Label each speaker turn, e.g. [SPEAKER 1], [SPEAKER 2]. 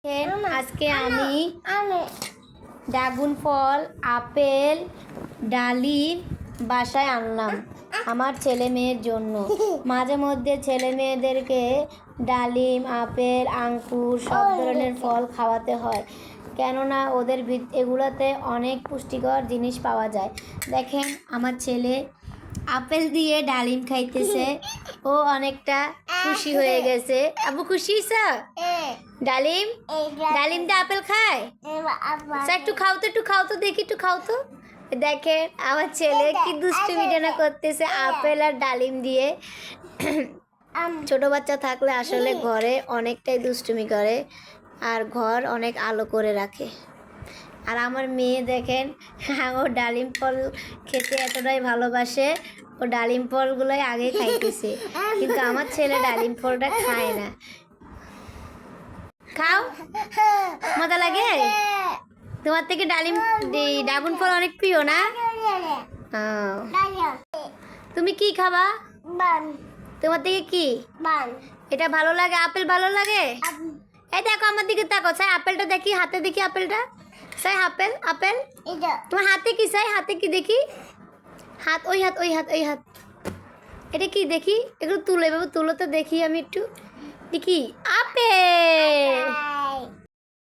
[SPEAKER 1] আজকে আমি ড্রাগন ফল, আপেল, ডালিম বাসায় আনলাম আমার ছেলে মেয়ের জন্য। মাঝে মধ্যে ছেলে মেয়েদেরকে ডালিম, আপেল, আঙ্কুর সব ধরনের ফল খাওয়াতে হয়, কেননা ওদের এগুলোতে অনেক পুষ্টিকর জিনিস পাওয়া যায়। দেখেন আমার ছেলে আপেল দিয়ে ডালিম খাইতেছে, ও অনেকটা খুশি হয়ে গেছে। আবু খুশি স্যার? ডালিম ডালিম দিয়ে আপেল খায় স্যার? একটু খাও তো দেখি, একটু খাও তো। দেখেন আমার ছেলে কি দুষ্টুমিটা না করতেছে আপেল আর ডালিম দিয়ে। ছোট বাচ্চা থাকলে আসলে ঘরে অনেকটাই দুষ্টুমি করে আর ঘর অনেক আলো করে রাখে। আর আমার মেয়ে দেখেন, ও ডালিম ফল খেতে এতটাই ভালোবাসে, ও ডালিম ফলগুলোই আগে খাইতেছে, কিন্তু আমার ছেলে ডালিম ফলটা খায় না। খাও, মজা লাগে? তোমার থেকে ড্রাগন ফল অনেক প্রিয় না? তুমি কি খাবা? তোমার থেকে কি এটা ভালো লাগে? আপেল ভালো লাগে? এই দেখো আমার দিকে তাকো, চাই আপেলটা দেখি, হাতে দেখি আপেলটা। চাই আপেল, আপেল তোমার হাতে কি? চাই হাতে কি দেখি? হাত, ওই হাত, ওই হাত, ওই হাত। এটা কি দেখি? এগুলো তুলো, এভাবে তুলো তো দেখি আমি একটু। দেখি আপেল।